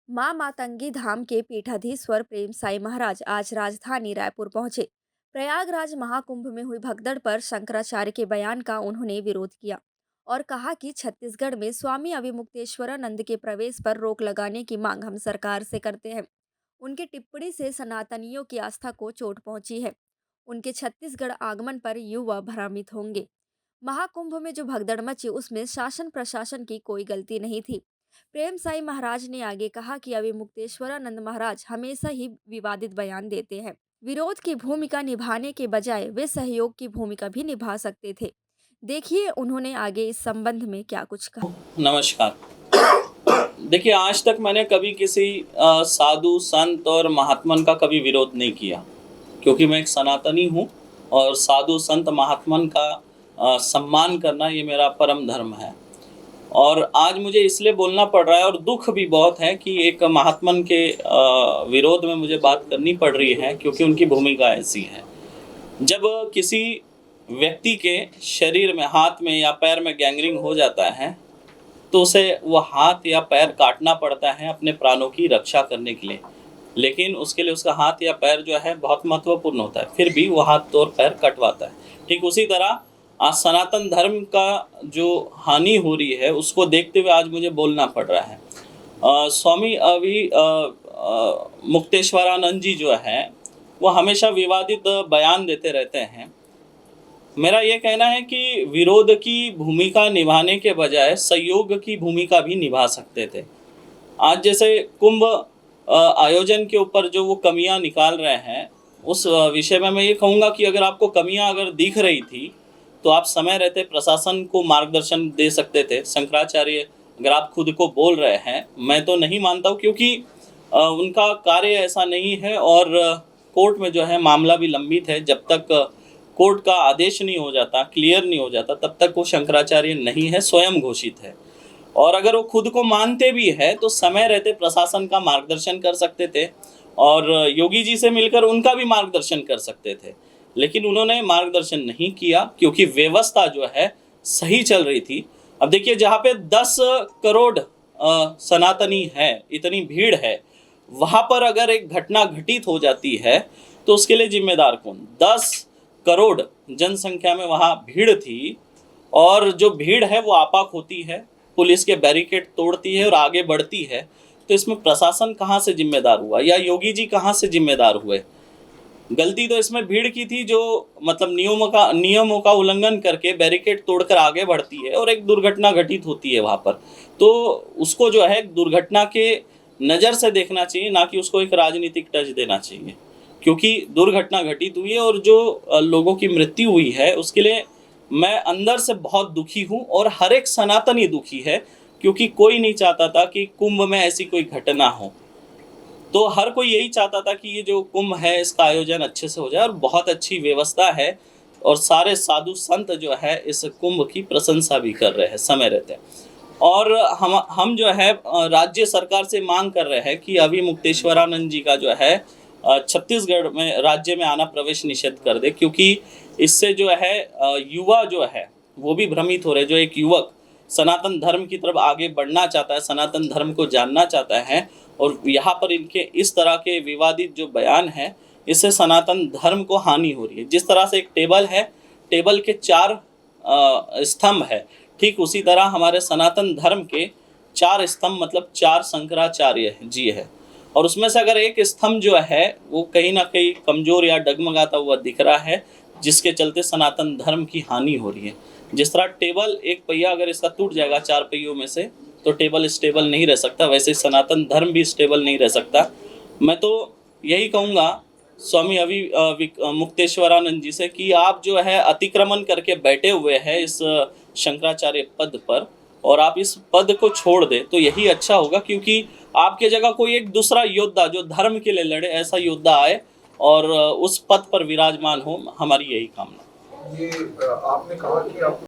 मां मातंगी धाम के पीठाधीश्वर प्रेम साई महाराज आज राजधानी रायपुर पहुंचे। प्रयागराज महाकुंभ में हुई भगदड़ पर शंकराचार्य के बयान का उन्होंने विरोध किया और कहा कि छत्तीसगढ़ में स्वामी अविमुक्तेश्वरानंद के प्रवेश पर रोक लगाने की मांग हम सरकार से करते हैं। उनकी टिप्पणी से सनातनियों की आस्था को चोट पहुंची है। उनके छत्तीसगढ़ आगमन पर युवा भ्रमित होंगे। महाकुंभ में जो भगदड़ मची उसमें शासन प्रशासन की कोई गलती नहीं थी। प्रेम साई महाराज ने आगे कहा कि अविमुक्तेश्वरानंद महाराज हमेशा ही विवादित बयान देते हैं। विरोध की भूमिका निभाने के बजाय वे सहयोग की भूमिका भी निभा सकते थे। देखिए उन्होंने आगे इस संबंध में क्या कुछ कहा। नमस्कार। देखिए, आज तक मैंने कभी किसी साधु संत और महात्मन का कभी विरोध नहीं किया, क्योंकि मैं एक सनातनी हूँ और साधु संत महात्मन का सम्मान करना ये मेरा परम धर्म है। और आज मुझे इसलिए बोलना पड़ रहा है और दुख भी बहुत है कि एक महात्मन के विरोध में मुझे बात करनी पड़ रही है, क्योंकि उनकी भूमिका ऐसी है। जब किसी व्यक्ति के शरीर में, हाथ में या पैर में गैंग्रीन हो जाता है तो उसे वो हाथ या पैर काटना पड़ता है अपने प्राणों की रक्षा करने के लिए। लेकिन उसके लिए उसका हाथ या पैर जो है बहुत महत्वपूर्ण होता है, फिर भी वो हाथ और पैर कटवाता है। ठीक उसी तरह आज सनातन धर्म का जो हानि हो रही है उसको देखते हुए आज मुझे बोलना पड़ रहा है। स्वामी मुक्तेश्वरानंद जी जो है वो हमेशा विवादित बयान देते रहते हैं। मेरा ये कहना है कि विरोध की भूमिका निभाने के बजाय सहयोग की भूमिका भी निभा सकते थे। आज जैसे कुंभ आयोजन के ऊपर जो वो कमियां निकाल रहे हैं, उस विषय में मैं ये कहूँगा कि अगर आपको कमियां अगर दिख रही थी तो आप समय रहते प्रशासन को मार्गदर्शन दे सकते थे। शंकराचार्य अगर आप खुद को बोल रहे हैं, मैं तो नहीं मानता हूँ, क्योंकि उनका कार्य ऐसा नहीं है और कोर्ट में जो है मामला भी लंबित है। जब तक कोर्ट का आदेश नहीं हो जाता, क्लियर नहीं हो जाता, तब तक वो शंकराचार्य नहीं है, स्वयं घोषित है। और अगर वो खुद को मानते भी है तो समय रहते प्रशासन का मार्गदर्शन कर सकते थे और योगी जी से मिलकर उनका भी मार्गदर्शन कर सकते थे। लेकिन उन्होंने मार्गदर्शन नहीं किया, क्योंकि व्यवस्था जो है सही चल रही थी। अब देखिए, जहाँ पे 10 करोड़ सनातनी है, इतनी भीड़ है, वहाँ पर अगर एक घटना घटित हो जाती है तो उसके लिए जिम्मेदार कौन? 10 करोड़ जनसंख्या में वहाँ भीड़ थी और जो भीड़ है वो आपाक होती है, पुलिस के बैरिकेड तोड़ती है और आगे बढ़ती है। तो इसमें प्रशासन कहाँ से जिम्मेदार हुआ या योगी जी कहाँ से जिम्मेदार हुए? गलती तो इसमें भीड़ की थी, जो मतलब नियमों का उल्लंघन करके बैरिकेड तोड़कर आगे बढ़ती है और एक दुर्घटना घटित होती है वहाँ पर। तो उसको जो है दुर्घटना के नज़र से देखना चाहिए, ना कि उसको एक राजनीतिक टच देना चाहिए। क्योंकि दुर्घटना घटित हुई है और जो लोगों की मृत्यु हुई है उसके लिए मैं अंदर से बहुत दुखी हूँ और हर एक सनातनी दुखी है, क्योंकि कोई नहीं चाहता था कि कुंभ में ऐसी कोई घटना हो। तो हर कोई यही चाहता था कि ये जो कुंभ है इसका आयोजन अच्छे से हो जाए और बहुत अच्छी व्यवस्था है और सारे साधु संत जो है इस कुंभ की प्रशंसा भी कर रहे हैं समय रहते। और हम जो है राज्य सरकार से मांग कर रहे हैं कि अविमुक्तेश्वरानंद जी का जो है छत्तीसगढ़ में राज्य में आना प्रवेश निषेध कर दे, क्योंकि इससे जो है युवा जो है वो भी भ्रमित हो रहे। जो एक युवक सनातन धर्म की तरफ आगे बढ़ना चाहता है, सनातन धर्म को जानना चाहता है, और यहाँ पर इनके इस तरह के विवादित जो बयान है, इससे सनातन धर्म को हानि हो रही है। जिस तरह से एक टेबल है, टेबल के 4 स्तंभ है, ठीक उसी तरह हमारे सनातन धर्म के 4 स्तंभ मतलब 4 शंकराचार्य जी है। और उसमें से अगर एक स्तंभ जो है वो कहीं ना कहीं कमजोर या डगमगाता हुआ दिख रहा है, जिसके चलते सनातन धर्म की हानि हो रही है। जिस तरह टेबल एक पहिया अगर इसका टूट जाएगा 4 पहियों में से तो टेबल स्टेबल नहीं रह सकता, वैसे सनातन धर्म भी स्टेबल नहीं रह सकता। मैं तो यही कहूँगा स्वामी मुक्तेश्वरानंद जी से कि आप जो है अतिक्रमण करके बैठे हुए हैं इस शंकराचार्य पद पर, और आप इस पद को छोड़ दें तो यही अच्छा होगा, क्योंकि आपके जगह कोई एक दूसरा योद्धा जो धर्म के लिए लड़े, ऐसा योद्धा आए और उस पद पर विराजमान हो। हमारी यही कामना। ये आपने कहा कि आप